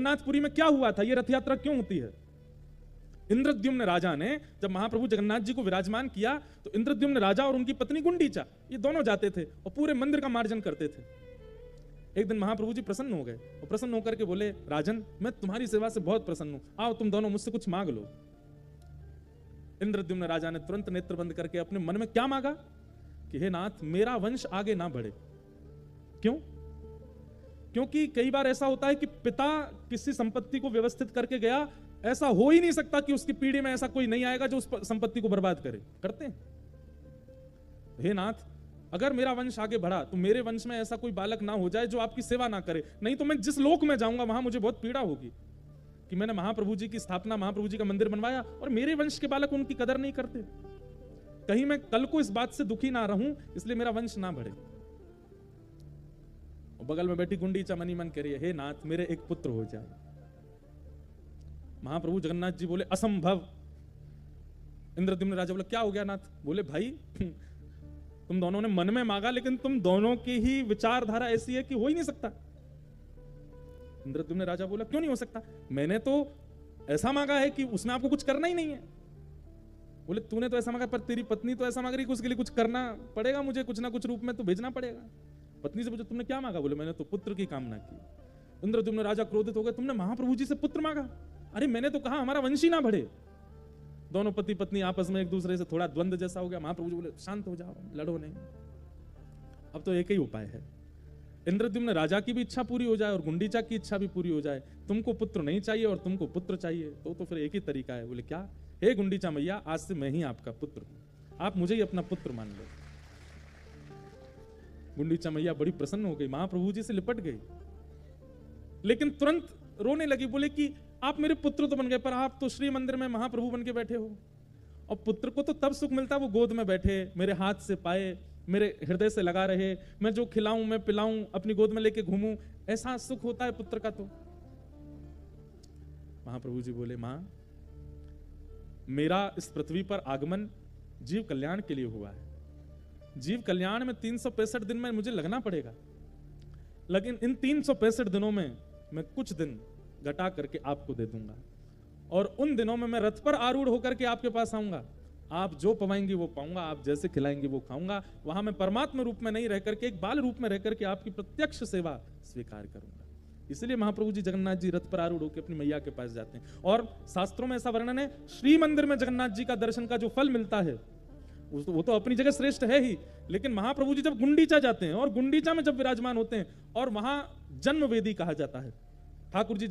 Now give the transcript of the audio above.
जगन्नाथपुरी में क्या हुआ था, ये रथ यात्रा क्यों होती है। इंद्रद्युम्न राजा ने जब महाप्रभु जगन्नाथ जी को विराजमान किया तो इंद्रद्युम्न राजा और उनकी पत्नी गुंडीचा ये दोनों जाते थे और पूरे मंदिर का मार्जन करते थे। एक दिन महाप्रभु जी प्रसन्न हो गए और प्रसन्न होकर के बोले, राजन मैं तुम्हारी सेवा से बहुत प्रसन्न हूं, आओ तुम दोनों मुझसे कुछ मांग लो। इंद्रद्युम्न राजा ने तुरंत नेत्र बंद करके अपने मन में क्या मांगा कि हे नाथ मेरा वंश आगे ना बढ़े। क्यों? क्योंकि कई बार ऐसा होता है कि पिता किसी संपत्ति को व्यवस्थित करके गया, ऐसा हो ही नहीं सकता कि उसकी पीढ़ी में ऐसा कोई नहीं आएगा जो उस संपत्ति को बर्बाद करे। करते हैं? हे नाथ अगर मेरा वंश आगे बढ़ा तो मेरे वंश में ऐसा कोई बालक ना हो जाए जो आपकी सेवा ना करे, नहीं तो मैं जिस लोक में जाऊंगा वहां मुझे बहुत पीड़ा होगी कि मैंने महाप्रभु जी की स्थापना, महाप्रभु जी का मंदिर बनवाया और मेरे वंश के बालक उनकी कदर नहीं करते। कहीं मैं कल को इस बात से दुखी ना रहूं, इसलिए मेरा वंश ना बढ़े। और बगल में बैठी गुंडीचा मनी मन कह रही है, हे नाथ मेरे एक पुत्र हो जाए। महाप्रभु जगन्नाथ जी बोले, असंभव। इंद्रद्युम्न राजा बोले, क्या हो गया नाथ? बोले, भाई तुम दोनों ने मन में मांगा, लेकिन तुम दोनों की ही विचारधारा ऐसी है कि हो ही नहीं सकता। इंद्रद्युम्न राजा बोला, क्यों नहीं हो सकता? मैंने तो ऐसा मांगा है कि उसमें आपको कुछ करना ही नहीं है। बोले, तूने तो ऐसा मांगा, पर तेरी पत्नी तो ऐसा मांग रही कि उसके लिए कुछ करना पड़ेगा, मुझे कुछ ना कुछ रूप में तो भेजना पड़ेगा। पत्नी से पूछो, तुमने क्या मांगा? बोले, मैंने तो पुत्र की कामना की। इंद्रद्युम्न राजा क्रोधित हो गए, तुमने महाप्रभु जी से पुत्र मांगा? अरे मैंने तो कहा हमारा वंश ही ना बढ़े। दोनों पति पत्नी आपस में एक दूसरे से थोड़ा द्वंद्व जैसा हो गया। महाप्रभु जी बोले, शांत हो जाओ, लड़ो नहीं, अब तो एक ही उपाय है। इंद्रद्युम्न राजा की भी इच्छा पूरी हो जाए और गुंडीचा की इच्छा भी पूरी हो जाए। तुमको पुत्र नहीं चाहिए और तुमको पुत्र चाहिए, तो फिर एक ही तरीका है। बोले, क्या? हे गुंडीचा मैया, आज से मैं ही आपका पुत्र हूं, आप मुझे ही अपना पुत्र मान लो। गुंडीचा मैया बड़ी प्रसन्न हो गई, महाप्रभु जी से लिपट गई, लेकिन तुरंत रोने लगी। बोले कि आप मेरे पुत्र तो बन गए, पर आप तो श्री मंदिर में महाप्रभु बन के बैठे हो, और पुत्र को तो तब सुख मिलता वो गोद में बैठे, मेरे हाथ से पाए, मेरे हृदय से लगा रहे, मैं जो खिलाऊं मैं पिलाऊं, अपनी गोद में लेके घूमूं, ऐसा सुख होता है पुत्र का। तो महाप्रभु जी बोले, मां मेरा इस पृथ्वी पर आगमन जीव कल्याण के लिए हुआ है। जीव कल्याण में 365 दिन में मुझे लगना पड़ेगा, लेकिन इन 365 दिनों में मैं कुछ दिन घटा करके आपको दे दूंगा, और उन दिनों में मैं रथ पर आरूढ़ होकर के आपके पास आऊंगा। आप जो पवाएंगी वो पाऊंगा, आप जैसे खिलाएंगी वो खाऊंगा। वहां मैं परमात्मा रूप में नहीं रह करके एक बाल रूप में रह करके आपकी प्रत्यक्ष सेवा स्वीकार करूंगा। इसलिए महाप्रभु जी जगन्नाथ जी रथ पर आरूढ़ होकर अपनी मैया के पास जाते हैं। और शास्त्रों में ऐसा वर्णन है, श्री मंदिर में जगन्नाथ जी का दर्शन का जो फल मिलता है वो तो अपनी जगह श्रेष्ठ है ही, लेकिन महाप्रभु जी जब गुंडीचा जाते हैं और गुंडीचा में जब विराजमान होते हैं, और वहां जन्म वेदी कहा जाता है, ठाकुर जी